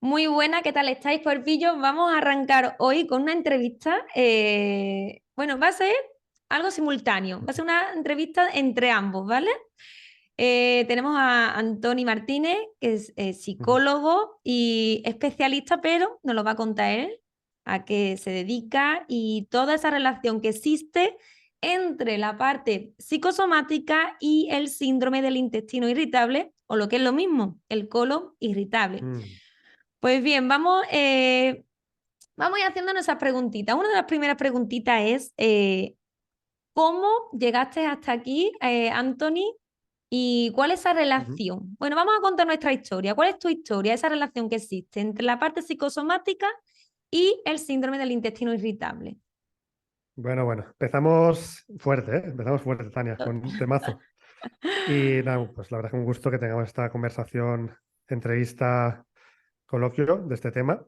Muy buena, ¿qué tal estáis, Corpillo? Vamos a arrancar hoy con una entrevista. Bueno, va a ser algo simultáneo, va a ser una entrevista entre ambos, ¿vale? Tenemos a Antoni Martínez, que es Ujú, psicólogo y especialista, pero nos lo va a contar él, a qué se dedica y toda esa relación que existe entre la parte psicosomática y el síndrome del intestino irritable, o lo que es lo mismo, el colon irritable. mm, Pues bien, vamos a ir haciéndonos esas preguntitas. Una de las primeras preguntitas es, ¿cómo llegaste hasta aquí, Anthony? ¿Y cuál es esa ujú. relación? Bueno, vamos a contar nuestra historia. ¿Cuál es tu historia? Esa relación que existe entre la parte psicosomática y el síndrome del intestino irritable. Bueno, empezamos fuerte, ¿eh? Empezamos fuerte, Tania, con un temazo. Y nada, pues la verdad es que un gusto que tengamos esta conversación, entrevista, coloquio de este tema.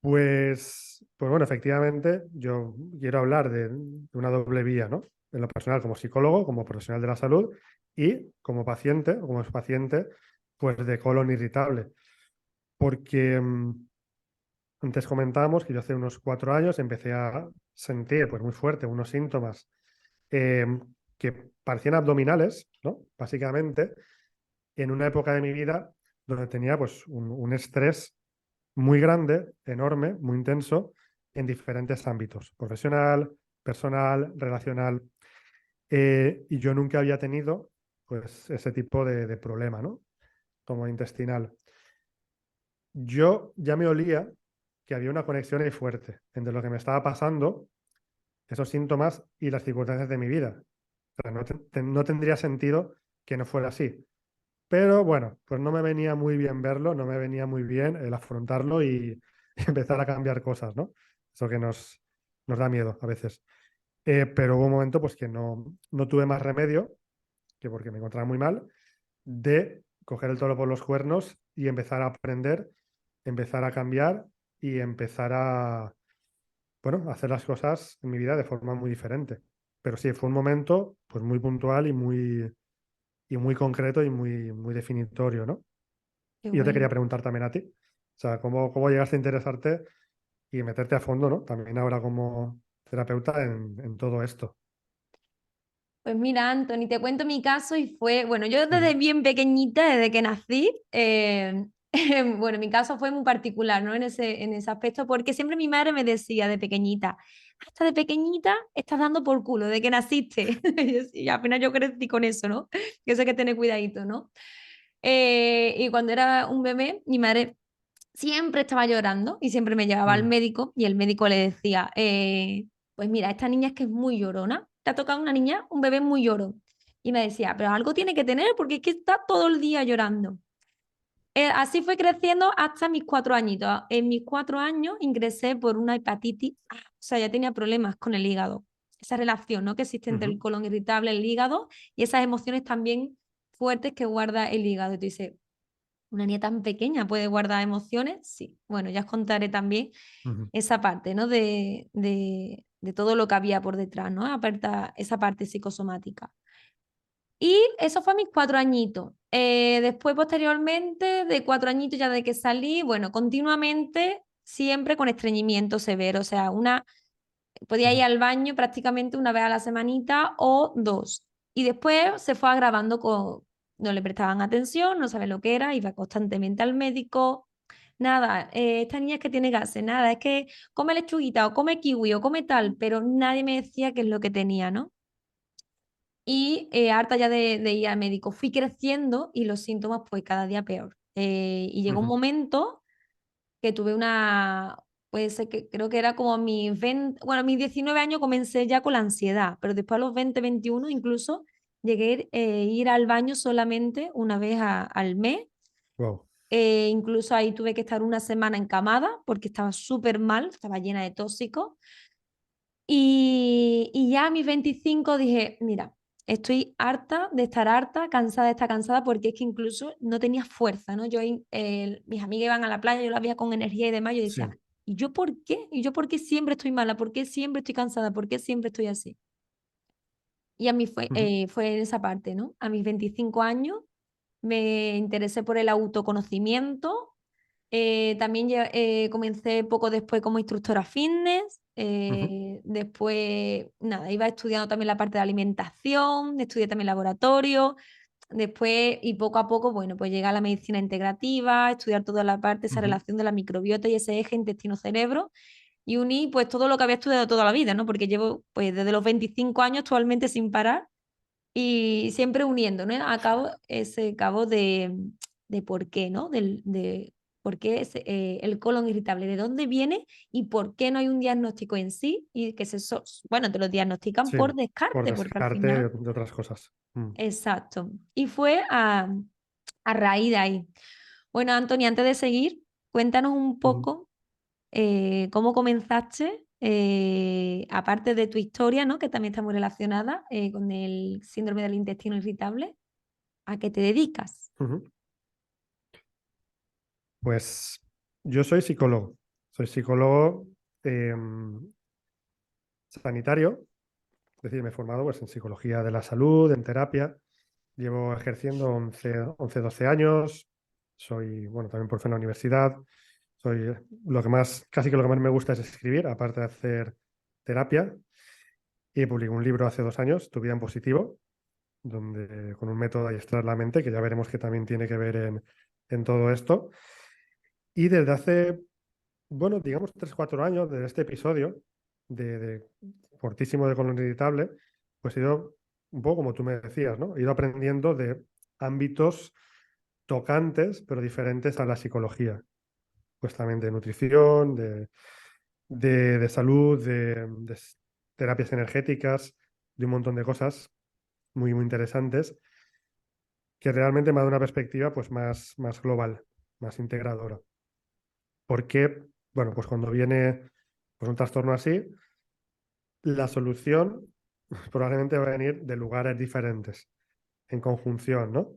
Pues bueno, efectivamente, yo quiero hablar de una doble vía, ¿no? En lo personal, como psicólogo, como profesional de la salud y como paciente, o como paciente, pues de colon irritable. Porque antes comentábamos que yo hace unos 4 años empecé a sentir pues, muy fuerte unos síntomas eh, que parecían abdominales, ¿no? Básicamente, en una época de mi vida donde tenía pues, un estrés muy grande, enorme, muy intenso, en diferentes ámbitos, profesional, personal, relacional. Y yo nunca había tenido pues, ese tipo de problema, ¿no? Como intestinal. Yo ya me olía que había una conexión ahí fuerte entre lo que me estaba pasando, esos síntomas y las circunstancias de mi vida. O sea, no tendría sentido que no fuera así. Pero bueno, pues no me venía muy bien verlo, no me venía muy bien el afrontarlo y empezar a cambiar cosas, ¿no? Eso que nos da miedo a veces. Pero hubo un momento pues que no tuve más remedio, que porque me encontraba muy mal, de coger el toro por los cuernos y empezar a aprender, empezar a cambiar y empezar a, bueno, a hacer las cosas en mi vida de forma muy diferente. Pero sí, fue un momento pues muy puntual y muy concreto y muy definitorio, ¿no? Qué Y yo te quería bueno. preguntar también a ti, o sea, ¿cómo llegaste a interesarte y meterte a fondo, ¿no? También ahora como terapeuta en todo esto. Pues mira, Anthony, te cuento mi caso y fue, bueno, yo desde Ujú, bien pequeñita, desde que nací, bueno, mi caso fue muy particular, ¿no? En ese aspecto, porque siempre mi madre me decía de pequeñita, hasta de pequeñita estás dando por culo, de que naciste. Y apenas yo crecí con eso, ¿no? Que eso hay que tener cuidadito, ¿no? Y cuando era un bebé, mi madre siempre estaba llorando y siempre me llevaba al mm, médico y el médico le decía, pues mira, esta niña es que es muy llorona, te ha tocado una niña, un bebé muy llorón. Y me decía, pero algo tiene que tener porque es que está todo el día llorando. Así fue creciendo hasta mis 4 añitos. En mis 4 años ingresé por una hepatitis, o sea, ya tenía problemas con el hígado. Esa relación, ¿no? Que existe entre el ujú. colon irritable, el hígado y esas emociones también fuertes que guarda el hígado. Y tú dices, ¿una niña tan pequeña puede guardar emociones? Sí. Bueno, ya os contaré también Ujú, esa parte, ¿no? De todo lo que había por detrás, ¿no? Esa parte psicosomática. Y eso fue a mis 4 añitos. Después, posteriormente, de 4 añitos ya de que salí, bueno, continuamente, siempre con estreñimiento severo. O sea, podía ir ujú. al baño prácticamente una vez a la semanita o dos. Y después se fue agravando no le prestaban atención, no sabía lo que era, iba constantemente al médico. Nada, esta niña es que tiene gases, nada, es que come lechuguita o come kiwi o come tal, pero nadie me decía qué es lo que tenía, ¿no? Y harta ya de ir al médico, fui creciendo y los síntomas pues cada día peor. Y llegó un Ujú. momento que tuve puede ser que creo que era como a mis 20, bueno, a mis 19 años comencé ya con la ansiedad, pero después a los 20, 21 incluso llegué a ir al baño solamente una vez al mes. Wow. Incluso ahí tuve que estar una semana encamada porque estaba súper mal, estaba llena de tóxicos. Y ya a mis 25 dije, mira, estoy harta de estar harta, cansada de estar cansada, porque es que incluso no tenía fuerza, ¿no? Mis amigas iban a la playa, yo la veía con energía y demás, yo decía, Sí. ¿y yo por qué? ¿Y yo por qué siempre estoy mala? ¿Por qué siempre estoy cansada? ¿Por qué siempre estoy así? Y a mí Ujú, fue en esa parte, ¿no? A mis 25 años me interesé por el autoconocimiento, También comencé poco después como instructora fitness. Ujú, Después, nada, iba estudiando también la parte de alimentación, estudié también laboratorio. Después, y poco a poco, bueno, pues llega a la medicina integrativa, estudiar toda la parte, esa ujú. relación de la microbiota y ese eje intestino-cerebro. Y uní pues todo lo que había estudiado toda la vida, ¿no? Porque llevo pues desde los 25 años actualmente sin parar y siempre uniendo, ¿no? A cabo ese cabo de por qué, ¿no? De por qué es, el colon irritable, de dónde viene y por qué no hay un diagnóstico en sí y que bueno, te lo diagnostican Sí, por por descarte, porque al descarte final, de otras cosas. exacto. Y fue a raíz de ahí. Bueno, Antonio, antes de seguir, cuéntanos un Ujú, poco cómo comenzaste, aparte de tu historia, ¿no? Que también está muy relacionada con el síndrome del intestino irritable. ¿A qué te dedicas? ujú. Pues yo soy psicólogo. Soy psicólogo sanitario, es decir, me he formado pues, en psicología de la salud, en terapia. Llevo ejerciendo 12 años. Soy, bueno, también profe en la universidad. Soy lo que más, casi que lo que más me gusta es escribir, aparte de hacer terapia. Y publiqué un libro hace 2 años, Tu vida en positivo, donde con un método de adiestrar la mente, que ya veremos que también tiene que ver en todo esto. Y desde hace, bueno, digamos 3 o 4 años, desde este episodio de fortísimo de colon irritable, pues he ido un poco como tú me decías, ¿no? He ido aprendiendo de ámbitos tocantes, pero diferentes a la psicología. Pues también de nutrición, de salud, de terapias energéticas, de un montón de cosas muy, muy interesantes que realmente me da una perspectiva pues más global, más integradora. Porque, bueno, pues cuando viene pues, un trastorno así, la solución probablemente va a venir de lugares diferentes, en conjunción, ¿no?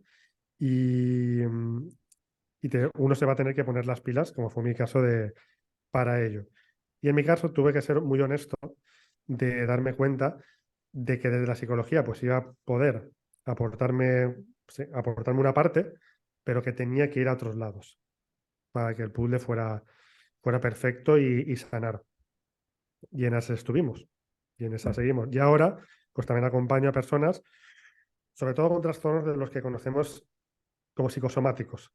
Y, uno se va a tener que poner las pilas, como fue mi caso, para ello. Y en mi caso tuve que ser muy honesto de darme cuenta de que desde la psicología pues iba a poder aportarme, sí, aportarme una parte, pero que tenía que ir a otros lados para que el puzzle fuera perfecto y sanar. Y en esas estuvimos, y en esas seguimos. Y ahora, pues también acompaño a personas, sobre todo con trastornos de los que conocemos como psicosomáticos,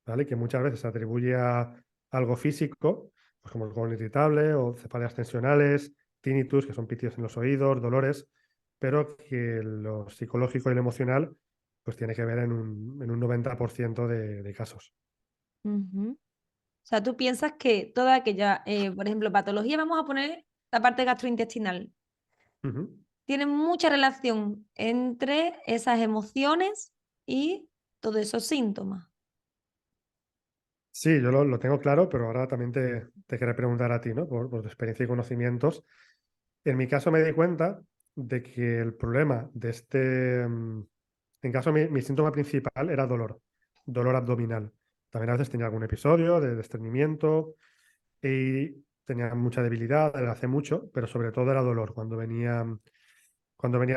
¿vale? Que muchas veces se atribuye a algo físico, pues como el colon irritable o cefaleas tensionales, tinnitus, que son pitidos en los oídos, dolores, pero que lo psicológico y lo emocional pues tiene que ver en un 90% de casos. Ujú. O sea, tú piensas que toda aquella, por ejemplo, patología, vamos a poner la parte gastrointestinal, Ujú. tiene mucha relación entre esas emociones y todos esos síntomas. Sí, yo lo tengo claro, pero ahora también te quería preguntar a ti, ¿no? Por tu experiencia y conocimientos. En mi caso me di cuenta de que el problema de en caso mi síntoma principal era dolor abdominal. También a veces tenía algún episodio de estreñimiento y tenía mucha debilidad, hace mucho, pero sobre todo era dolor cuando venía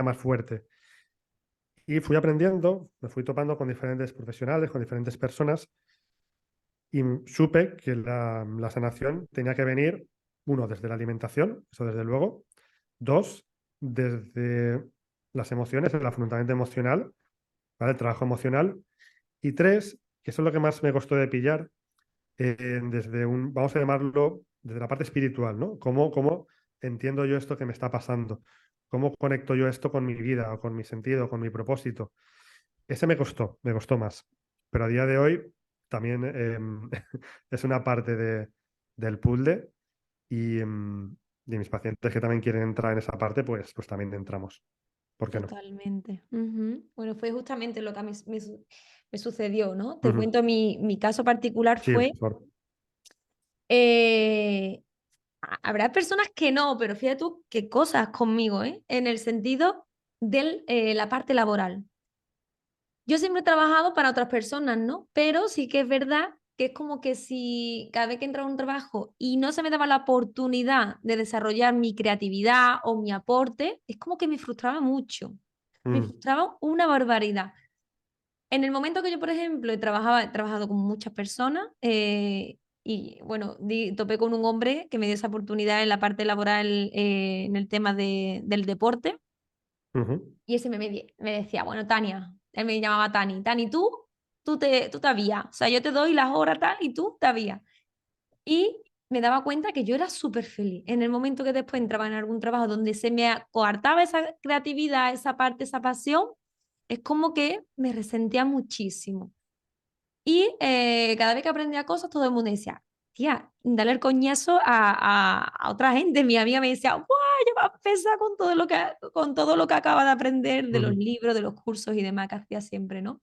más fuerte. Y fui aprendiendo, me fui topando con diferentes profesionales, con diferentes personas y supe que la sanación tenía que venir, uno, desde la alimentación, eso desde luego, dos, desde las emociones, el afrontamiento emocional, ¿vale? El trabajo emocional, y tres, que eso es lo que más me costó de pillar, desde vamos a llamarlo, desde la parte espiritual, ¿no? ¿Cómo entiendo yo esto que me está pasando? ¿Cómo conecto yo esto con mi vida o con mi sentido, con mi propósito? Ese me costó más. Pero a día de hoy también es una parte del puzzle y mis pacientes que también quieren entrar en esa parte, pues también entramos. ¿Por qué no? Totalmente. Ujú. Bueno, fue justamente lo que a mí me sucedió, ¿no? Te Ujú. cuento mi caso particular Sí, fue, por favor. eh, habrá personas que no, pero fíjate tú qué cosas conmigo, ¿eh? En el sentido de la parte laboral. Yo siempre he trabajado para otras personas, ¿no? Pero sí que es verdad que es como que si cada vez que entraba a un trabajo y no se me daba la oportunidad de desarrollar mi creatividad o mi aporte, es como que me frustraba mucho. Me Mm, frustraba una barbaridad. En el momento que yo, por ejemplo, he trabajado con muchas personas y, bueno, topé con un hombre que me dio esa oportunidad en la parte laboral en el tema del deporte Ujú. y ese me decía, bueno, Tania, él me llamaba Tani, Tani, tú te avías, o sea, yo te doy las horas tal y tú te avías. Y me daba cuenta que yo era súper feliz. En el momento que después entraba en algún trabajo donde se me coartaba esa creatividad, esa parte, esa pasión, es como que me resentía muchísimo. Y cada vez que aprendía cosas, todo el mundo decía, tía, dale el coñazo a otra gente. Mi amiga me decía, ¡guau! Ya va a empezar con todo lo que acaba de aprender de los Ujú. libros, de los cursos y demás que hacía siempre, ¿no?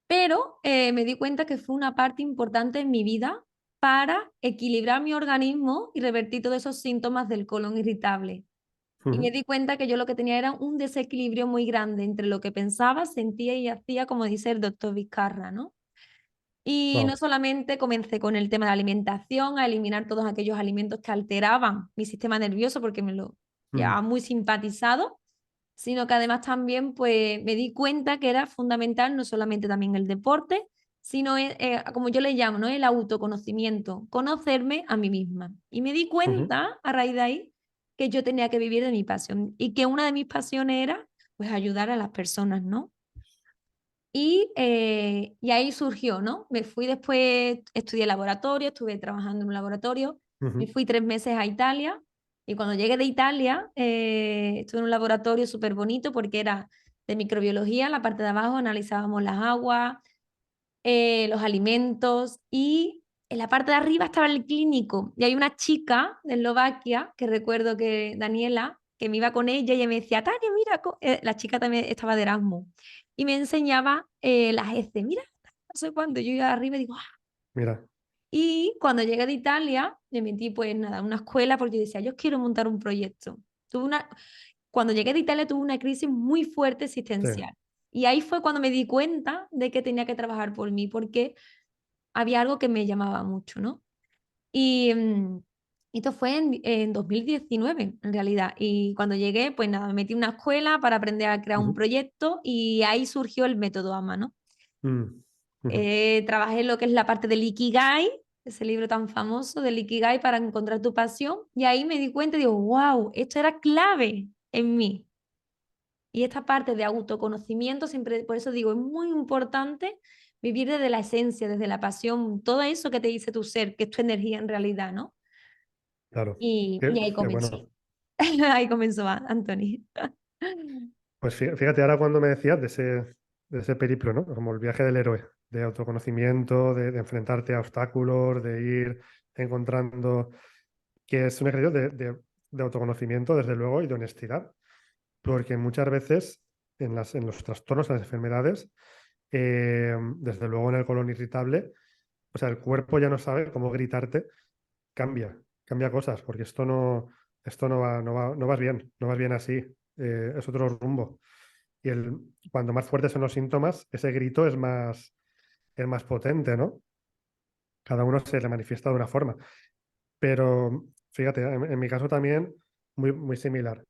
Pero me di cuenta que fue una parte importante en mi vida para equilibrar mi organismo y revertir todos esos síntomas del colon irritable. Y me Ujú. di cuenta que yo lo que tenía era un desequilibrio muy grande entre lo que pensaba, sentía y hacía, como dice el doctor Vizcarra, ¿no? Y no Wow. solamente comencé con el tema de la alimentación, a eliminar todos aquellos alimentos que alteraban mi sistema nervioso porque me lo Ujú. llevaba muy simpatizado, sino que además también pues me di cuenta que era fundamental no solamente también el deporte, sino como yo le llamo, ¿no? El autoconocimiento, conocerme a mí misma. Y me di Ujú. cuenta a raíz de ahí que yo tenía que vivir de mi pasión y que una de mis pasiones era pues ayudar a las personas, ¿no? Y ahí surgió, ¿no? Me fui después, estudié laboratorio, estuve trabajando en un laboratorio, me Ujú. fui 3 meses a Italia y cuando llegué de Italia estuve en un laboratorio súper bonito porque era de microbiología, en la parte de abajo analizábamos las aguas, los alimentos y en la parte de arriba estaba el clínico y hay una chica de Eslovaquia que recuerdo que Daniela, que me iba con ella y ella me decía, Tania, mira, la chica también estaba de Erasmus y me enseñaba las heces, mira, no sé cuánto, yo iba arriba y digo, "Ah". Mira, Y cuando llegué de Italia me metí pues nada, en una escuela porque yo decía, yo quiero montar un proyecto. Cuando llegué de Italia tuve una crisis muy fuerte sí. existencial. Y ahí fue cuando me di cuenta de que tenía que trabajar por mí, porque había algo que me llamaba mucho, ¿no? Y esto fue en 2019, en realidad. Y cuando llegué, pues nada, me metí en una escuela para aprender a crear un Ujú. proyecto y ahí surgió el método AMA, ¿no? Mm. Ujú. Trabajé en lo que es la parte del Ikigai, ese libro tan famoso del Ikigai para encontrar tu pasión, y ahí me di cuenta y digo, wow, esto era clave en mí. Y esta parte de autoconocimiento, siempre, por eso digo, es muy importante vivir desde la esencia, desde la pasión, todo eso que te dice tu ser, que es tu energía en realidad, ¿no? Claro. Y ahí Qué comenzó. bueno. Ahí comenzó Anthony. Pues fíjate ahora cuando me decías de ese periplo, ¿no? Como el viaje del héroe, de autoconocimiento, de enfrentarte a obstáculos, de ir encontrando, que es un ejercicio de autoconocimiento, desde luego, y de honestidad, porque muchas veces en los trastornos, en las enfermedades, desde luego en el colon irritable, o sea, el cuerpo ya no sabe cómo gritarte, cambia cosas, porque esto no vas bien, no vas bien así, es otro rumbo. Y cuando más fuertes son los síntomas, ese grito es más potente, ¿no? Cada uno se le manifiesta de una forma. Pero fíjate, en mi caso también muy similar.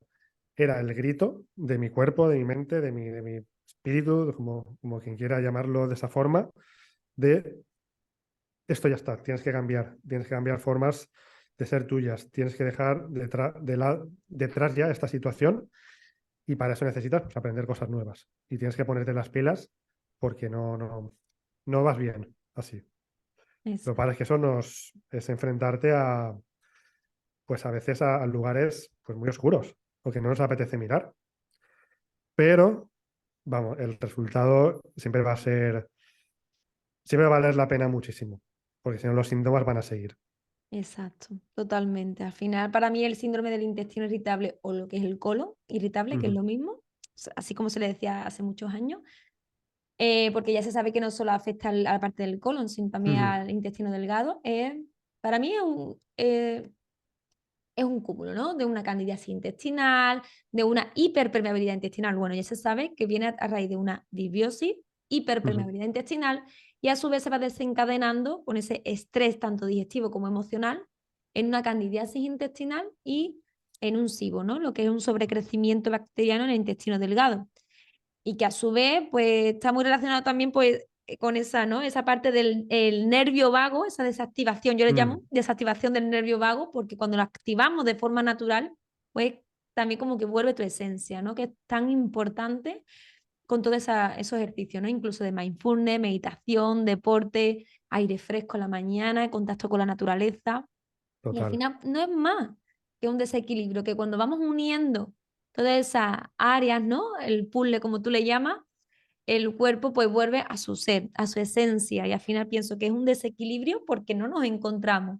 Era el grito de mi cuerpo, de mi mente, de mi espíritu, como quien quiera llamarlo de esa forma, de esto ya está, tienes que cambiar formas de ser tuyas, tienes que dejar detrás ya esta situación y para eso necesitas pues, aprender cosas nuevas y tienes que ponerte las pilas porque no vas bien así. Lo que Eso, pasa es que eso es enfrentarte pues a veces a lugares pues muy oscuros o que no nos apetece mirar, pero vamos, el resultado siempre va a valer la pena muchísimo, porque si no los síntomas van a seguir. exacto, totalmente. Al final, para mí, el síndrome del intestino irritable o lo que es el colon irritable, que es Ujú. lo mismo, así como se le decía hace muchos años, porque ya se sabe que no solo afecta a la parte del colon, sino también Ujú. al intestino delgado, para mí es un cúmulo, ¿no? De una candidiasis intestinal, de una hiperpermeabilidad intestinal. Bueno, ya se sabe que viene a raíz de una disbiosis, Ujú. hiperpermeabilidad intestinal, y a su vez se va desencadenando con ese estrés tanto digestivo como emocional en una candidiasis intestinal y en un SIBO, ¿no? Lo que es un sobrecrecimiento bacteriano en el intestino delgado. y que a su vez pues está muy relacionado también pues con esa, ¿no? Esa parte del el nervio vago, esa desactivación, yo le llamo Mm, desactivación del nervio vago, porque cuando lo activamos de forma natural, pues también como que vuelve tu esencia, ¿no? Que es tan importante con todos esos ejercicios, ¿no? Incluso de mindfulness, meditación, deporte, aire fresco en la mañana, contacto con la naturaleza. Y al total. final no es más que un desequilibrio, que cuando vamos uniendo todas esas áreas, ¿no? El puzzle, como tú le llamas, el cuerpo pues vuelve a su ser, a su esencia. Y al final pienso que es un desequilibrio porque no nos encontramos.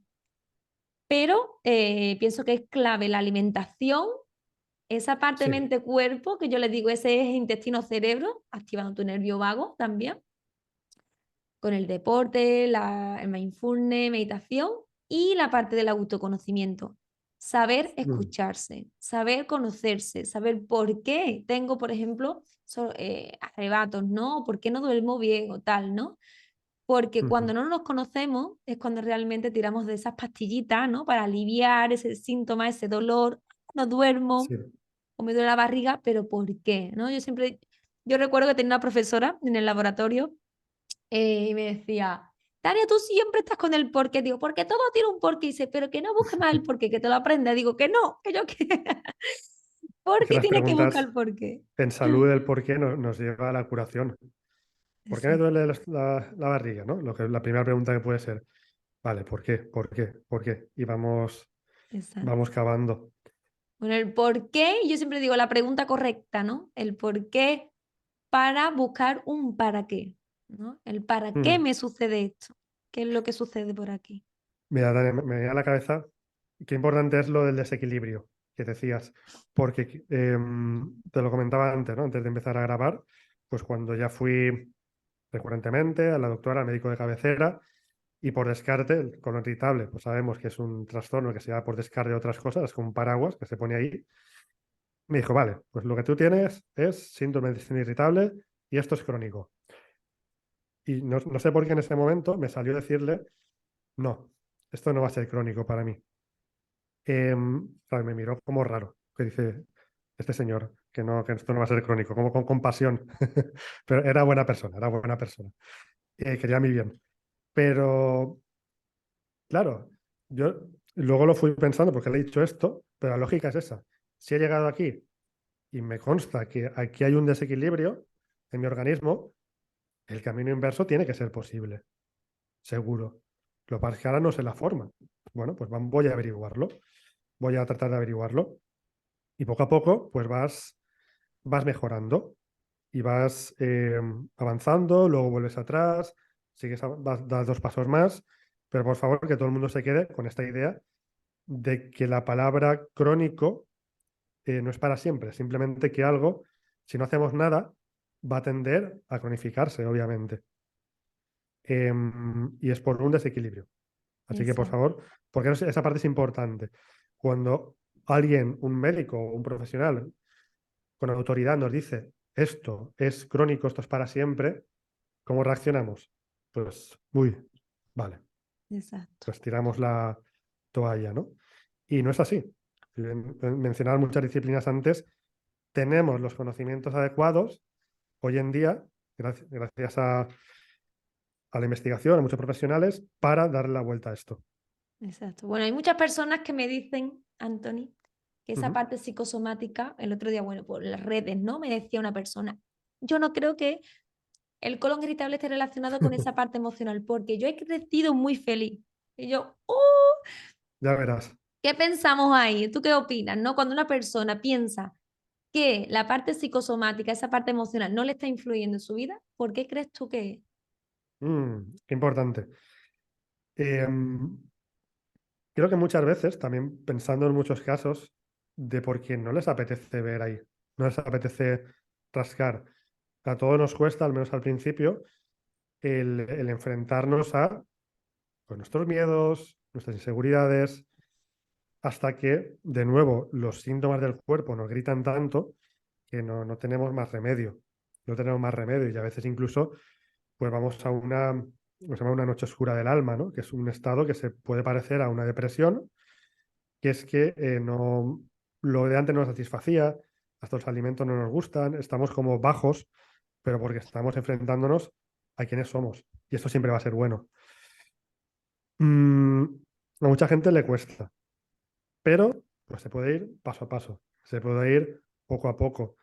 Pero pienso que es clave la alimentación, esa parte Sí. mente-cuerpo, que yo le digo, ese es intestino-cerebro, activando tu nervio vago también con el deporte, el mindfulness, meditación y la parte del autoconocimiento. Saber Mm, escucharse, saber conocerse, saber por qué tengo, por ejemplo, arrebatos, ¿no? ¿Por qué no duermo bien o tal, ¿no? Porque ujú. cuando no nos conocemos es cuando realmente tiramos de esas pastillitas, ¿no? Para aliviar ese síntoma, ese dolor. No duermo Sí. o me duele la barriga, pero ¿por qué? ¿No? Yo recuerdo que tenía una profesora en el laboratorio y me decía, Tania, tú siempre estás con el porqué. Digo, porque todo tiene un porqué. Y dice, pero que no busque más el porqué, que te lo aprenda. Digo, que no, que yo que... Es que porque las tiene que buscar preguntas el porqué. en salud, el por qué nos lleva a la curación. ¿Por qué me Exacto, duele la barriga, ¿no? La primera pregunta que puede ser, vale, ¿por qué? ¿Por qué? ¿Por qué? Y vamos exacto. cavando. Bueno, el porqué, yo siempre digo la pregunta correcta, ¿no? El porqué para buscar un para qué, ¿no? El para qué Mm. me sucede esto. ¿Qué es lo que sucede por aquí? Mira, Dani, me viene a la cabeza qué importante es lo del desequilibrio que decías, porque te lo comentaba antes, ¿no? Antes de empezar a grabar, pues cuando ya fui recurrentemente a la doctora, al médico de cabecera, y por descarte, el colon irritable, pues sabemos que es un trastorno que se da por descarte de otras cosas, es como un paraguas que se pone ahí. Me dijo, vale, pues lo que tú tienes es síndrome de intestino irritable y esto es crónico. Y no sé por qué en ese momento me salió decirle, no, esto no va a ser crónico para mí. Claro, me miró como raro, que dice, este señor, que no, que esto no va a ser crónico, como con compasión. Pero era buena persona, era buena persona. Quería mi bien. Pero, claro, yo luego lo fui pensando porque le he dicho esto, pero la lógica es esa. Si he llegado aquí y me consta que aquí hay un desequilibrio en mi organismo, el camino inverso tiene que ser posible, seguro. Lo que pasa es que ahora no sé la forma. Bueno, pues voy a averiguarlo, voy a tratar de averiguarlo y poco a poco pues vas mejorando y vas avanzando, luego vuelves atrás, das dos pasos más, pero por favor que todo el mundo se quede con esta idea de que la palabra crónico no es para siempre, simplemente que algo, si no hacemos nada, va a tender a cronificarse, obviamente. Y es por un desequilibrio. Así que, por Exacto, favor, porque esa parte es importante. Cuando alguien, un médico o un profesional con autoridad nos dice, esto es crónico, esto es para siempre, ¿cómo reaccionamos? Pues, uy, vale, exacto. pues tiramos la toalla, ¿no? Y no es así. Mencionar muchas disciplinas antes, tenemos los conocimientos adecuados hoy en día, gracias a la investigación, a muchos profesionales, para darle la vuelta a esto. Exacto. Bueno, hay muchas personas que me dicen, Anthony, que esa Ujú. parte psicosomática, el otro día, bueno, por las redes, ¿no? Me decía una persona, yo no creo que el colon irritable esté relacionado con esa parte emocional, porque yo he crecido muy feliz. Y yo, Ya verás. ¿qué pensamos ahí? ¿Tú qué opinas, no? Cuando una persona piensa que la parte psicosomática, esa parte emocional, no le está influyendo en su vida, ¿por qué crees tú que es? Qué importante. Em, Creo que muchas veces, también pensando en muchos casos, de por qué no les apetece ver ahí, no les apetece rascar. A todos nos cuesta, al menos al principio, el enfrentarnos a pues, nuestros miedos, nuestras inseguridades, hasta que, de nuevo, los síntomas del cuerpo nos gritan tanto que no tenemos más remedio. No tenemos más remedio y a veces incluso pues vamos a lo que se llama una noche oscura del alma, ¿no? Que es un estado que se puede parecer a una depresión, que es que no, lo de antes no nos satisfacía, hasta los alimentos no nos gustan, estamos como bajos, pero porque estamos enfrentándonos a quienes somos. Y esto siempre va a ser bueno. Mm, a mucha gente le cuesta, pero pues se puede ir paso a paso, se puede ir poco a poco.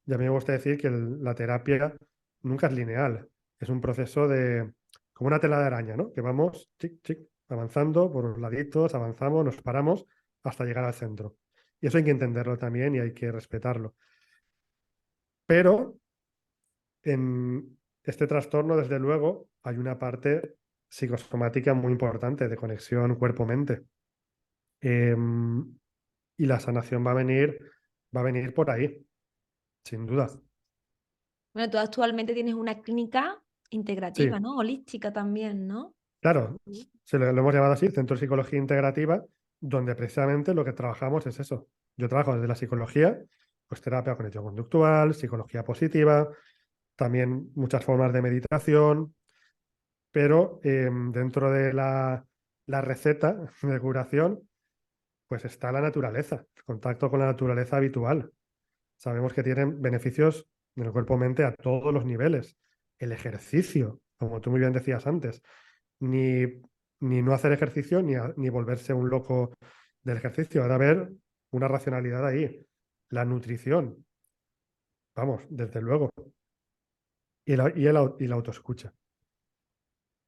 Y a mí me gusta decir que la terapia nunca es lineal, es un proceso de, como una tela de araña, ¿no? Que vamos, chic, chic, avanzando por los laditos, avanzamos, nos paramos hasta llegar al centro. Y eso hay que entenderlo también y hay que respetarlo. Pero en este trastorno, desde luego, hay una parte psicosomática muy importante de conexión cuerpo-mente. Em, y la sanación va a venir por ahí, sin duda. Bueno, tú actualmente tienes una clínica integrativa, Sí, ¿no? Holística también, ¿no? claro, lo hemos llamado así, Centro de Psicología Integrativa, donde precisamente lo que trabajamos es eso. Yo trabajo desde la psicología, pues terapia cognitivo-conductual, psicología positiva, también muchas formas de meditación, pero dentro de la receta de curación, pues está la naturaleza, el contacto con la naturaleza habitual. Sabemos que tienen beneficios en el cuerpo-mente a todos los niveles. El ejercicio, como tú muy bien decías antes, ni, ni no hacer ejercicio ni volverse un loco del ejercicio. Ha de haber una racionalidad ahí. La nutrición, vamos, desde luego. Y la autoescucha.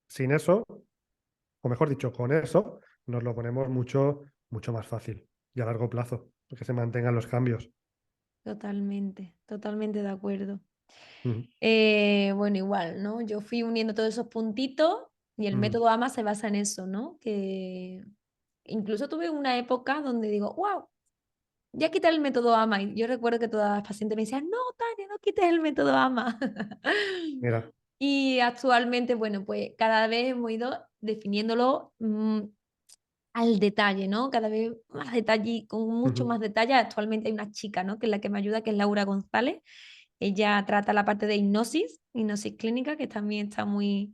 Sin eso, o mejor dicho, con eso, nos lo ponemos mucho más fácil y a largo plazo, que se mantengan los cambios. Totalmente, totalmente de acuerdo. Ujú, Bueno, igual, ¿no? Yo fui uniendo todos esos puntitos y el ujú. método AMA se basa en eso, ¿no? Que incluso tuve una época donde digo, wow, ya quité el método AMA. Y yo recuerdo que todas las pacientes me decían, no, Tania, no quites el método AMA. Mira, Y actualmente, bueno, pues cada vez hemos ido definiéndolo al detalle, ¿no? Cada vez más detalle, con mucho ujú, más detalle. Actualmente hay una chica, ¿no? Que es la que me ayuda, que es Laura González. Ella trata la parte de hipnosis clínica, que también está muy,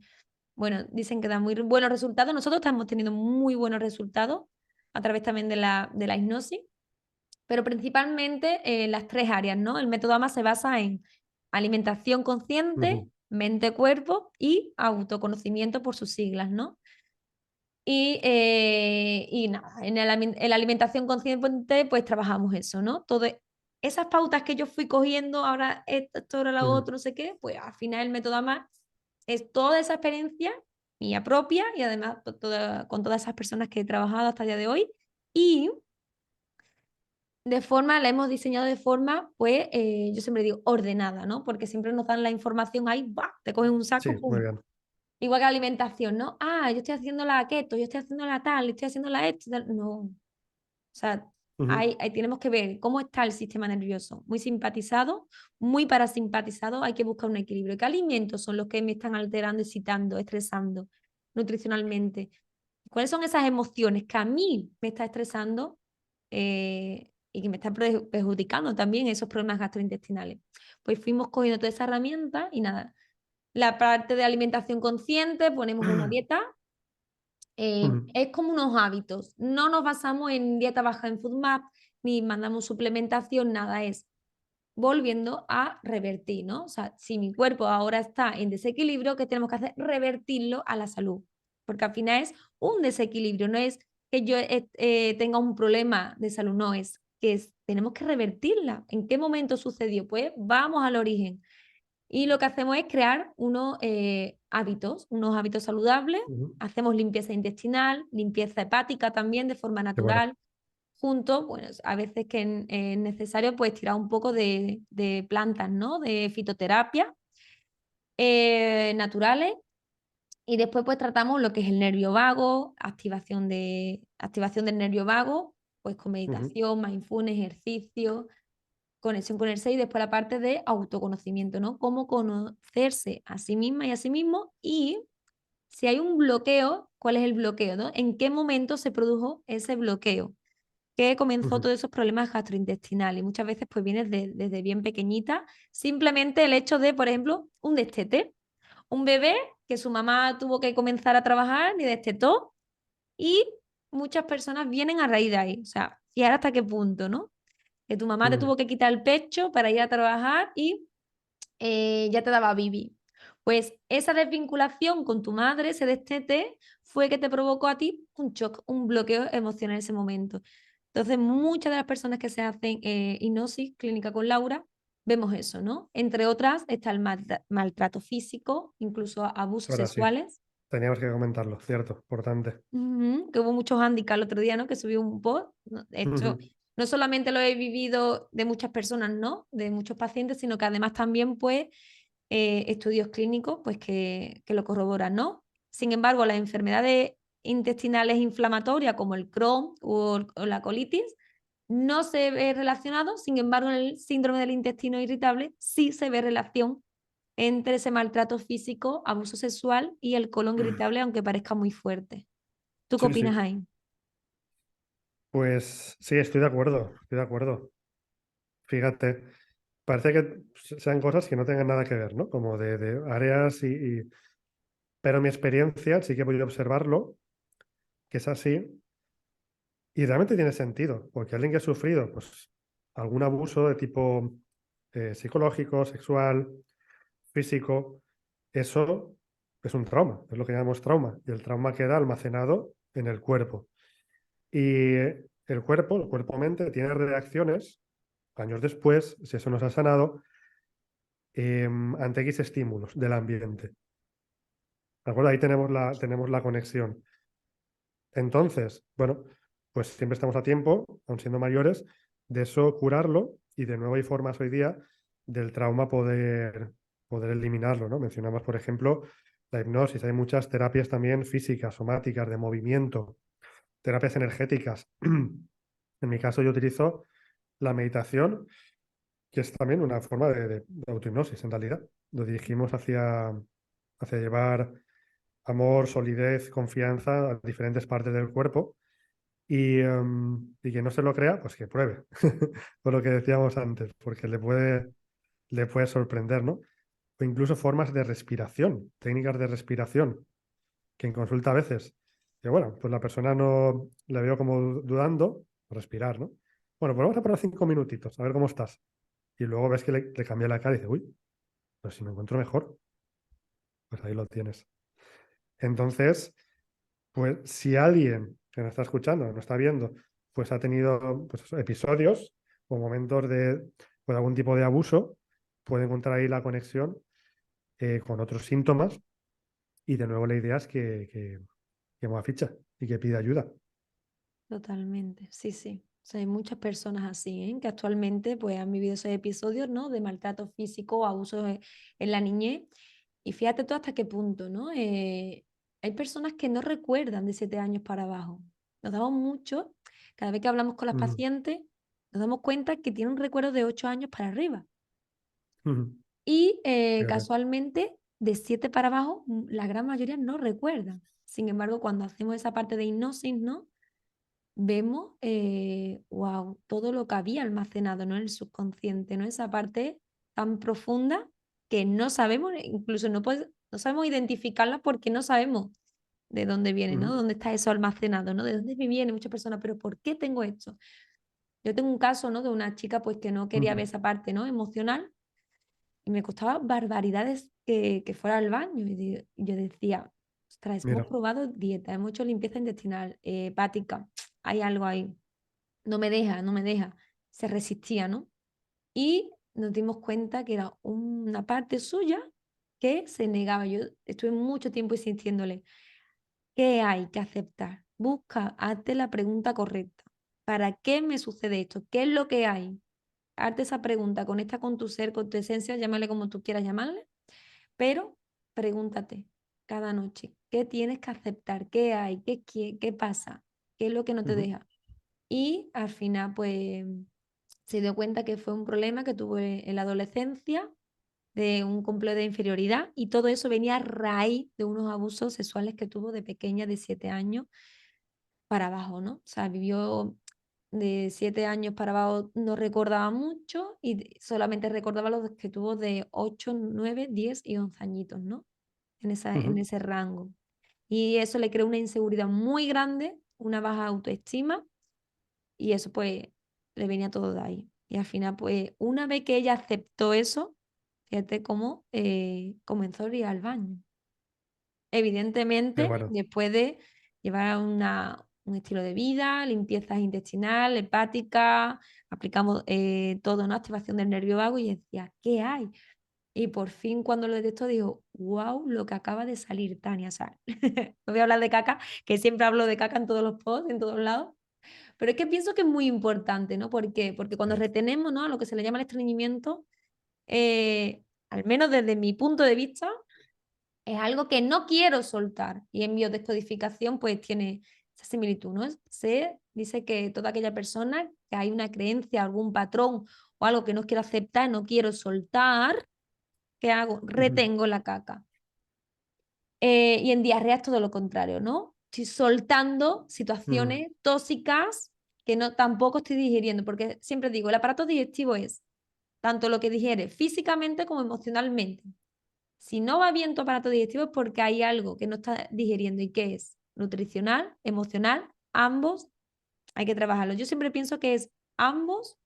bueno, dicen que da muy buenos resultados. Nosotros estamos teniendo muy buenos resultados a través también de la hipnosis, pero principalmente las tres áreas, ¿no? El método AMA se basa en alimentación consciente, ujú. mente-cuerpo y autoconocimiento por sus siglas, ¿no? Y nada, en la alimentación consciente pues trabajamos eso, ¿no? Todo esas pautas que yo fui cogiendo, ahora esto, ahora lo Ujú. otro, no sé qué, pues al final el método AMAX es toda esa experiencia mía propia y además con todas esas personas que he trabajado hasta el día de hoy. Y la hemos diseñado de forma, pues yo siempre digo ordenada, ¿no? Porque siempre nos dan la información ahí, ¡buah! Te cogen un Sí, saco, muy ¡pum! bien. Igual que la alimentación, ¿no? Ah, yo estoy haciendo la keto, yo estoy haciendo la tal, estoy haciendo la esto, tal. No. O sea, Ujú. ahí tenemos que ver cómo está el sistema nervioso. Muy simpatizado, muy parasimpatizado, hay que buscar un equilibrio. ¿Qué alimentos son los que me están alterando, excitando, estresando nutricionalmente? ¿Cuáles son esas emociones que a mí me está estresando y que me están perjudicando también esos problemas gastrointestinales? Pues fuimos cogiendo toda esa herramienta y nada, la parte de alimentación consciente, ponemos una dieta. Ujú. Es como unos hábitos. No nos basamos en dieta baja en FoodMap, ni mandamos suplementación, nada. Es volviendo a revertir, ¿no? O sea, si mi cuerpo ahora está en desequilibrio, ¿qué tenemos que hacer? Revertirlo a la salud. Porque al final es un desequilibrio, no es que yo tenga un problema de salud, no, es que tenemos que revertirla. ¿En qué momento sucedió? Pues vamos al origen. Y lo que hacemos es crear unos hábitos saludables. Ujú. Hacemos limpieza intestinal, limpieza hepática también de forma Qué bueno. natural. Junto, bueno, a veces que es necesario pues tirar un poco de plantas, ¿no? De fitoterapia naturales. Y después pues tratamos lo que es el nervio vago, activación del nervio vago, pues con Ujú, meditación, mindfulness, ejercicio, conexión con el ser y después la parte de autoconocimiento, ¿no? Cómo conocerse a sí misma y a sí mismo y si hay un bloqueo, ¿cuál es el bloqueo, no? ¿En qué momento se produjo ese bloqueo? ¿Qué comenzó ujú. todos esos problemas gastrointestinales? Muchas veces pues viene desde bien pequeñita, simplemente el hecho de, por ejemplo, un destete, un bebé que su mamá tuvo que comenzar a trabajar y destetó y muchas personas vienen a raíz de ahí, o sea, fijar hasta qué punto, ¿no? que tu mamá te tuvo que quitar el pecho para ir a trabajar y ya te daba bibi. Pues esa desvinculación con tu madre, ese destete, fue que te provocó a ti un shock, un bloqueo emocional en ese momento. Entonces, muchas de las personas que se hacen hipnosis clínica con Laura, vemos eso, ¿no? Entre otras está el maltrato físico, incluso abusos Ahora sí, sexuales. teníamos que comentarlo, cierto, importante. Ujú, que hubo muchos handicaps el otro día, ¿no? Que subí un post. Esto no solamente lo he vivido de muchas personas, ¿no? De muchos pacientes, sino que además también, pues, estudios clínicos, pues, que lo corroboran, ¿no? Sin embargo, las enfermedades intestinales inflamatorias, como el Crohn o la colitis, no se ve relacionado. Sin embargo, en el síndrome del intestino irritable sí se ve relación entre ese maltrato físico, abuso sexual y el colon irritable, aunque parezca muy fuerte. ¿Tú qué Sí, opinas sí. ahí? Pues sí, estoy de acuerdo, estoy de acuerdo. Fíjate, parece que sean cosas que no tengan nada que ver, ¿no? Como de áreas Pero mi experiencia sí que he podido observarlo, que es así, y realmente tiene sentido, porque alguien que ha sufrido, pues, algún abuso de tipo psicológico, sexual, físico, eso es un trauma, es lo que llamamos trauma, y el trauma queda almacenado en el cuerpo. Y el cuerpo-mente, tiene reacciones años después, si eso no se ha sanado, ante X estímulos del ambiente. ¿De acuerdo? Ahí tenemos la conexión. Entonces, bueno, pues siempre estamos a tiempo, aun siendo mayores, de eso curarlo y de nuevo hay formas hoy día del trauma poder eliminarlo, ¿no? Mencionamos, por ejemplo, la hipnosis, hay muchas terapias también físicas, somáticas, de movimiento, terapias energéticas. En mi caso yo utilizo la meditación, que es también una forma de autohipnosis en realidad. Lo dirigimos hacia llevar amor, solidez, confianza a diferentes partes del cuerpo y que no se lo crea, pues que pruebe, por lo que decíamos antes, porque le puede sorprender, ¿no? O incluso formas de respiración, técnicas de respiración, que en consulta a veces, que bueno, pues la persona no la veo como dudando, respirar, ¿no? Bueno, pues vamos a parar 5 minutitos, a ver cómo estás. Y luego ves que le cambia la cara y dice, uy, pues si me encuentro mejor, pues ahí lo tienes. Entonces, pues si alguien que nos está escuchando, nos está viendo, pues ha tenido pues, episodios o momentos de pues, algún tipo de abuso, puede encontrar ahí la conexión con otros síntomas y de nuevo la idea es que mueva ficha y que pida ayuda. Totalmente, sí, sí. O sea, hay muchas personas así, ¿eh? Que actualmente pues han vivido esos episodios, ¿no? De maltrato físico o abuso en la niñez. Y fíjate tú hasta qué punto, ¿no? Hay personas que no recuerdan de 7 años para abajo. Nos damos mucho, cada vez que hablamos con las Ujú, pacientes, nos damos cuenta que tienen un recuerdo de 8 años para arriba. ujú. Y Fíjate. casualmente, de 7 para abajo, la gran mayoría no recuerdan. Sin embargo, cuando hacemos esa parte de hipnosis, ¿no? Vemos, wow, todo lo que había almacenado, ¿no? En el subconsciente, ¿no? Esa parte tan profunda que no sabemos, incluso no sabemos identificarla porque no sabemos de dónde viene, ¿no? Ujú, ¿Dónde está eso almacenado, ¿no? ¿De dónde me viene? Muchas personas, pero ¿por qué tengo esto? Yo tengo un caso, ¿no? De una chica, pues, que no quería ujú, ver esa parte, ¿no? Emocional y me costaba barbaridades que fuera al baño. Y yo decía, ostras, hemos mira. probado dieta, hemos hecho limpieza intestinal, hepática, hay algo ahí. No me deja, no me deja. Se resistía, ¿no? Y nos dimos cuenta que era una parte suya que se negaba. Yo estuve mucho tiempo insistiéndole, ¿qué hay que aceptar? Busca, hazte la pregunta correcta. ¿Para qué me sucede esto? ¿Qué es lo que hay? Hazte esa pregunta, conecta con tu ser, con tu esencia, llámale como tú quieras llamarle, pero pregúntate cada noche, ¿qué tienes que aceptar? ¿Qué hay? ¿Qué pasa? ¿Qué es lo que no te Ujú, deja? Y al final, pues, se dio cuenta que fue un problema que tuvo en la adolescencia, de un complejo de inferioridad, y todo eso venía a raíz de unos abusos sexuales que tuvo de pequeña, de 7 años para abajo, ¿no? O sea, vivió de 7 años para abajo, no recordaba mucho y solamente recordaba los que tuvo de 8 9 10 y 11 añitos, ¿no? En ujú. ese rango. Y eso le creó una inseguridad muy grande, una baja autoestima y eso, pues, le venía todo de ahí. Y al final, pues, una vez que ella aceptó eso, fíjate cómo comenzó a ir al baño. Qué Evidentemente, bueno. después de llevar un estilo de vida, limpieza intestinal, hepática, aplicamos todo, ¿no? Activación del nervio vago y decía, ¿qué hay? Y por fin cuando lo detectó dijo, wow, lo que acaba de salir, Tania. O sea, no voy a hablar de caca, que siempre hablo de caca en todos los posts, en todos lados, pero es que pienso que es muy importante, ¿no? ¿Por qué? Porque cuando Sí. retenemos, ¿no? Lo que se le llama el estreñimiento, al menos desde mi punto de vista, es algo que no quiero soltar. Y en biodescodificación, pues tiene esa similitud, ¿no? Se dice que toda aquella persona que hay una creencia, algún patrón o algo que no quiero aceptar, no quiero soltar, ¿qué hago? Ujú, Retengo la caca. Y en diarrea es todo lo contrario, ¿no? Estoy soltando mm, situaciones tóxicas que no tampoco estoy digiriendo, porque siempre digo, el aparato digestivo es tanto lo que digiere físicamente como emocionalmente. Si no va bien tu aparato digestivo es porque hay algo que no está digiriendo. ¿Y qué es? Nutricional, emocional, ambos hay que trabajarlo. Yo siempre pienso que es ambos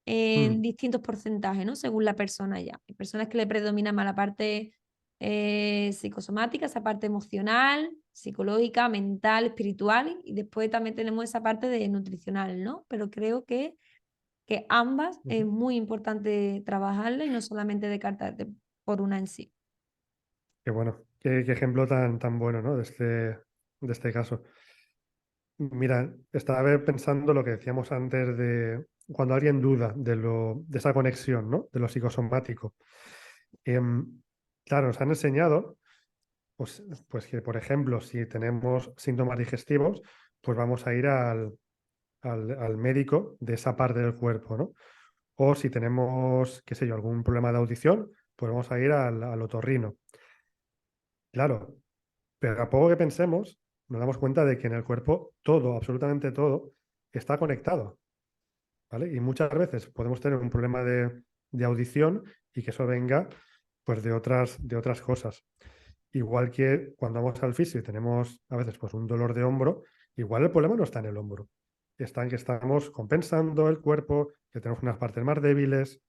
en mm, distintos porcentajes, ¿no? Según la persona ya. Hay personas que le predomina más la parte psicosomática, esa parte emocional, psicológica, mental, espiritual, y después también tenemos esa parte de nutricional, ¿no? Pero creo que ambas es ujú. muy importante trabajarla y no solamente descartarte por una en sí. Qué bueno. Qué ejemplo tan bueno, ¿no? De este caso. Mira, estaba pensando lo que decíamos antes de cuando alguien duda de esa conexión, ¿no? De lo psicosomático. Em, claro, nos han enseñado, pues que, por ejemplo, si tenemos síntomas digestivos, pues vamos a ir al médico de esa parte del cuerpo, ¿no? O si tenemos, qué sé yo, algún problema de audición, pues vamos a ir al otorrino. Claro, pero a poco que pensemos, nos damos cuenta de que en el cuerpo todo, absolutamente todo, está conectado, ¿vale? Y muchas veces podemos tener un problema de audición y que eso venga pues de otras cosas. Igual que cuando vamos al fisio y tenemos a veces pues un dolor de hombro, igual el problema no está en el hombro, está en que estamos compensando el cuerpo, que tenemos unas partes más débiles.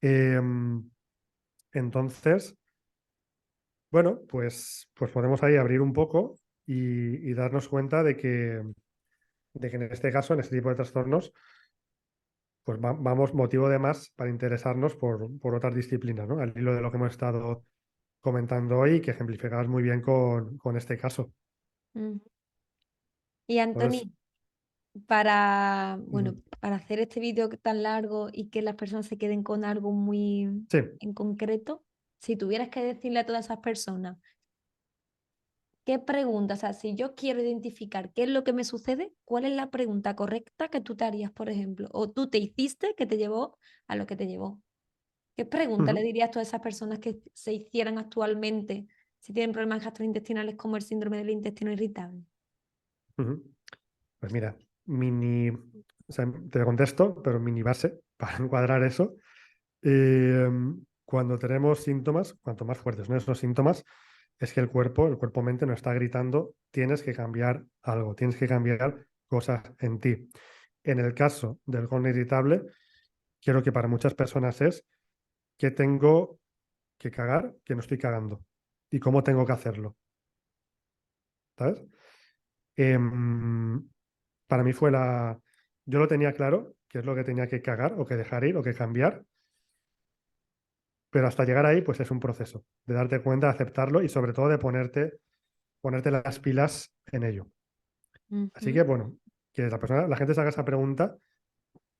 Em, entonces, bueno, pues podemos ahí abrir un poco y darnos cuenta de que en este caso, en este tipo de trastornos, pues vamos motivo de más para interesarnos por otras disciplinas, ¿no? Al hilo de lo que hemos estado comentando hoy, que ejemplificabas muy bien con este caso. Mm. Y Entonces, Anthony, para, ujú, bueno, para hacer este vídeo tan largo y que las personas se queden con algo muy sí, en concreto, si tuvieras que decirle a todas esas personas, ¿qué pregunta? O sea, si yo quiero identificar qué es lo que me sucede, ¿cuál es la pregunta correcta que tú te harías, por ejemplo? O tú te hiciste que te llevó a lo que te llevó. ¿Qué pregunta le ujú, dirías a todas esas personas que se hicieran actualmente si tienen problemas gastrointestinales como el síndrome del intestino irritable? ujú. Pues mira, o sea, te lo contesto, pero mini base para encuadrar eso. Cuando tenemos síntomas, cuanto más fuertes son esos síntomas, es que el cuerpo-mente nos está gritando, tienes que cambiar algo, tienes que cambiar cosas en ti. En el caso del colon irritable, quiero que para muchas personas es que tengo que cagar, que no estoy cagando y cómo tengo que hacerlo, ¿sabes? Em, para mí yo lo tenía claro, qué es lo que tenía que cagar o que dejar ir o que cambiar, pero hasta llegar ahí, pues es un proceso de darte cuenta, de aceptarlo y sobre todo de ponerte las pilas en ello. Así que Ujú. bueno, que la gente se haga esa pregunta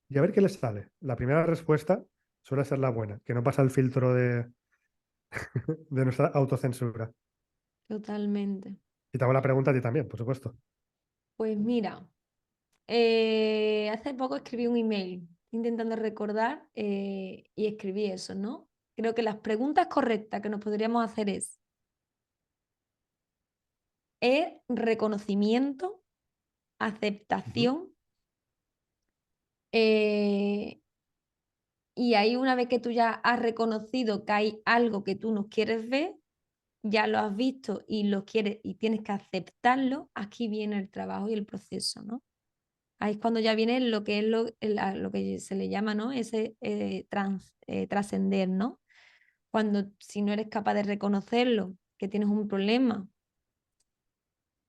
y a ver qué les sale. La primera respuesta suele ser la buena, que no pasa el filtro de nuestra autocensura. Totalmente. Y te hago la pregunta a ti también, por supuesto. Pues mira, hace poco escribí un email intentando recordar y escribí eso, ¿no? Creo que las preguntas correctas que nos podríamos hacer es reconocimiento, Ujú, aceptación, eh, y ahí una vez que tú ya has reconocido que hay algo que tú no quieres ver, ya lo has visto y lo quieres y tienes que aceptarlo, aquí viene el trabajo y el proceso, ¿no? Ahí es cuando ya viene lo que es lo que se le llama, ¿no? Ese trascender, ¿no? Cuando si no eres capaz de reconocerlo, que tienes un problema,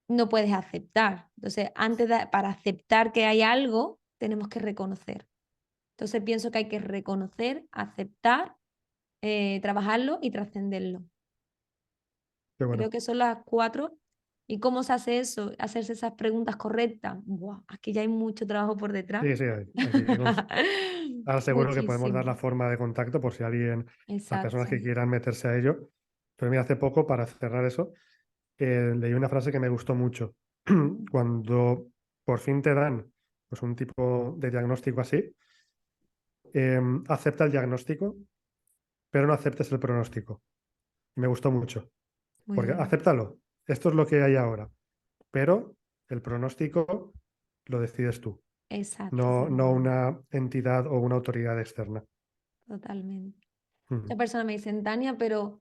no puedes aceptar. Entonces, para aceptar que hay algo, tenemos que reconocer. Entonces, pienso que hay que reconocer, aceptar, trabajarlo y trascenderlo. Qué Creo bueno. que son las 4. ¿Y cómo se hace eso? Hacerse esas preguntas correctas. Buah, aquí ya hay mucho trabajo por detrás. Sí, sí, aquí ahora seguro que podemos dar Muchísimo. la forma de contacto por si alguien, las personas Exacto. que quieran meterse a ello. Pero mira, hace poco, para cerrar eso, leí una frase que me gustó mucho. Cuando por fin te dan pues, un tipo de diagnóstico así, acepta el diagnóstico, pero no aceptes el pronóstico. Y me gustó mucho, Muy porque bien. acéptalo, esto es lo que hay ahora, pero el pronóstico lo decides tú, Exacto, no totalmente. una entidad o una autoridad externa. Totalmente. Ujú. Muchas personas me dicen, Tania, pero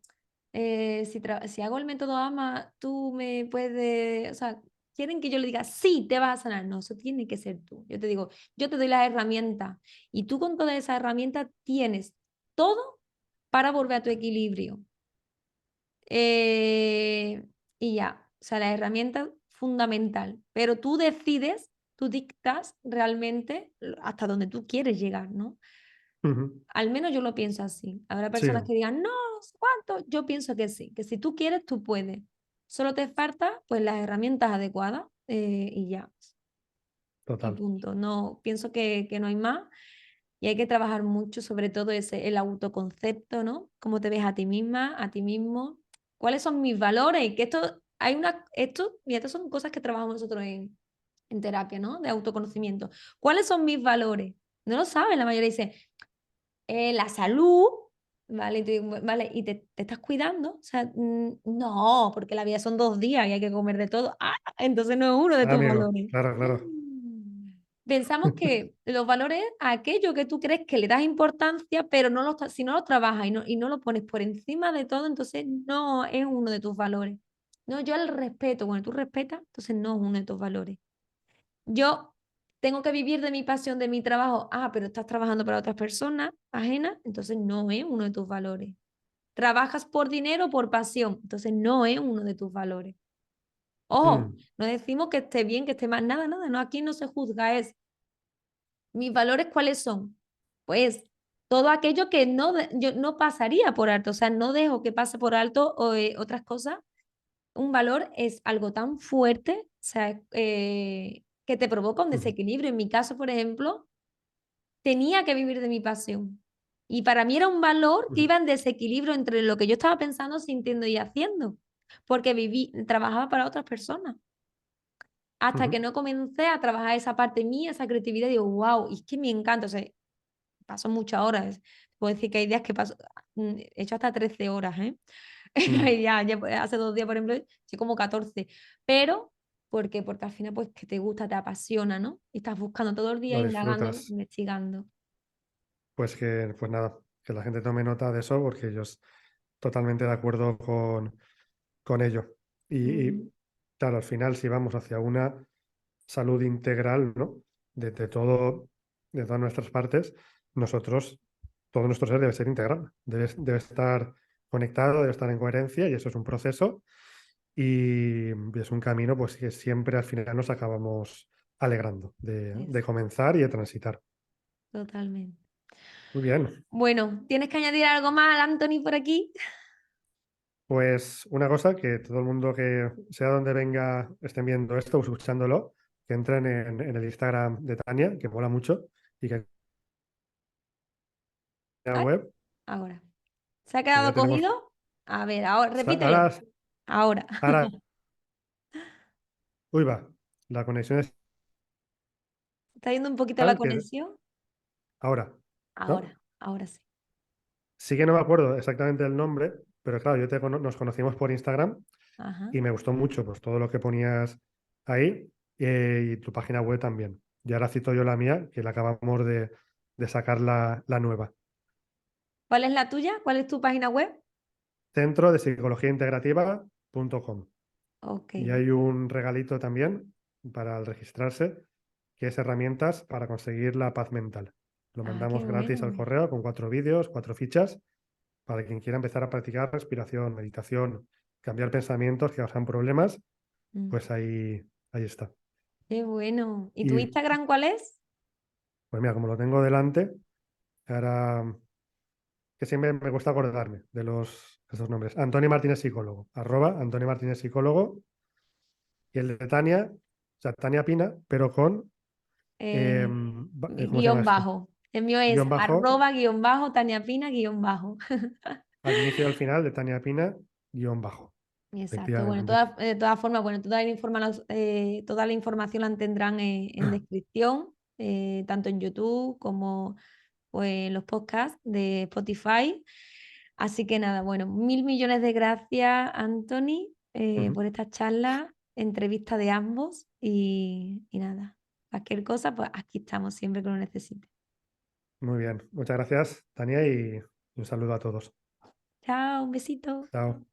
si hago el método AMA, tú me puedes, o sea, quieren que yo le diga, sí, te vas a sanar. No, eso tiene que ser tú. Yo te digo, yo te doy las herramientas y tú con todas esas herramientas tienes todo para volver a tu equilibrio. Eh, y ya, o sea, la herramienta fundamental, pero tú decides, tú dictas realmente hasta donde tú quieres llegar, ¿no? Ujú. Al menos yo lo pienso así. Habrá Sí, personas que digan, no, ¿cuánto? Yo pienso que sí, que si tú quieres, tú puedes. Solo te falta, pues, las herramientas adecuadas y ya, y total. punto. No, pienso que no hay más y hay que trabajar mucho, sobre todo el autoconcepto, ¿no? Cómo te ves a ti misma, a ti mismo. ¿Cuáles son mis valores? Que mira, estas son cosas que trabajamos nosotros en terapia, ¿no? De autoconocimiento. ¿Cuáles son mis valores? No lo saben, la mayoría dice, la salud, ¿vale? ¿Vale? Y te estás cuidando. O sea, no, porque la vida son 2 días y hay que comer de todo. Ah, entonces no es uno de Ah, tus amigo, valores. claro, claro. Pensamos que los valores es aquello que tú crees que le das importancia, pero si no lo trabajas y no lo pones por encima de todo, entonces no es uno de tus valores. No, yo el respeto, cuando tú respetas, entonces no es uno de tus valores. Yo tengo que vivir de mi pasión, de mi trabajo. Ah, pero estás trabajando para otras personas ajenas, entonces no es uno de tus valores. Trabajas por dinero o por pasión, entonces no es uno de tus valores. Ojo, Mm, no decimos que esté bien, que esté mal, nada, nada, no, aquí no se juzga, es mis valores cuáles son. Pues todo aquello que yo no pasaría por alto, o sea, no dejo que pase por alto otras cosas. Un valor es algo tan fuerte, o sea, que te provoca un ujú, desequilibrio. En mi caso, por ejemplo, tenía que vivir de mi pasión. Y para mí era un valor que ujú, iba en desequilibrio entre lo que yo estaba pensando, sintiendo y haciendo, porque trabajaba para otras personas. Hasta que ujú, no comencé a trabajar esa parte mía, esa creatividad, digo, wow, y es que me encanta. O sea, paso muchas horas. Puedo decir que hay días que paso, he hecho hasta 13 horas, ¿eh? mm. Hay días, hace 2 días, por ejemplo, estoy como 14. Pero, ¿por qué? Porque al final, pues, que te gusta, te apasiona, ¿no? Y estás buscando todo el día, Lo indagando, disfrutas. investigando. Pues nada, que la gente tome nota de eso porque yo estoy totalmente de acuerdo con ello. Ujú. Y claro, al final, si vamos hacia una salud integral, ¿no? De todo, de todas nuestras partes, nosotros, todo nuestro ser debe ser integral, debe estar conectado, debe estar en coherencia y eso es un proceso y es un camino pues que siempre al final nos acabamos alegrando de Eso, comenzar y de transitar. totalmente. Muy bien, Bueno, ¿tienes que añadir algo más, Anthony, por aquí? pues una cosa que todo el mundo que sea donde venga, estén viendo esto o escuchándolo, que entren en el Instagram de Tania, que mola mucho, y que en la ¿Ay? web, Ahora. ¿Se ha que ya quedado tenemos. cogido? A ver, ahora, repítelo. Ahora, Ahora. ahora, uy, va, la conexión es ¿Está yendo un poquito la tal que conexión? ahora, ¿no? Ahora sí. Sí que no me acuerdo exactamente el nombre, pero claro, nos conocimos por Instagram Ajá. y me gustó mucho pues todo lo que ponías ahí y tu página web también. Y ahora cito yo la mía, que la acabamos de sacar la nueva. ¿Cuál es la tuya? ¿Cuál es tu página web? Centro de Psicología Integrativa.com. Ok. Y hay un regalito también para al registrarse, que es herramientas para conseguir la paz mental. Lo Ah, qué mandamos gratis al bueno. correo con 4 vídeos, 4 fichas, para quien quiera empezar a practicar respiración, meditación, cambiar pensamientos que causan problemas, Mm, pues ahí está. qué bueno. ¿Y tu Y Instagram cuál es? pues mira, como lo tengo delante, ahora que siempre me gusta acordarme de esos nombres. Antonio Martínez Psicólogo, @Antonio Martínez Psicólogo, y el de Tania, o sea, Tania Pina, pero con, Eh, ¿cómo se llama guión esto? bajo. El mío es Guión bajo, @guión bajo, Tania Pina, guión bajo. al inicio y al final de Tania Pina, guión bajo, Exacto. Bueno, efectivamente. de todas formas, bueno, toda la información la tendrán en descripción, tanto en YouTube como pues, en los podcasts de Spotify. Así que nada, bueno, mil millones de gracias, Anthony, Ujú. por esta charla, entrevista de ambos y nada, cualquier cosa, pues aquí estamos siempre que lo necesites. Muy bien, muchas gracias, Tania, y un saludo a todos. Chao, un besito. Chao.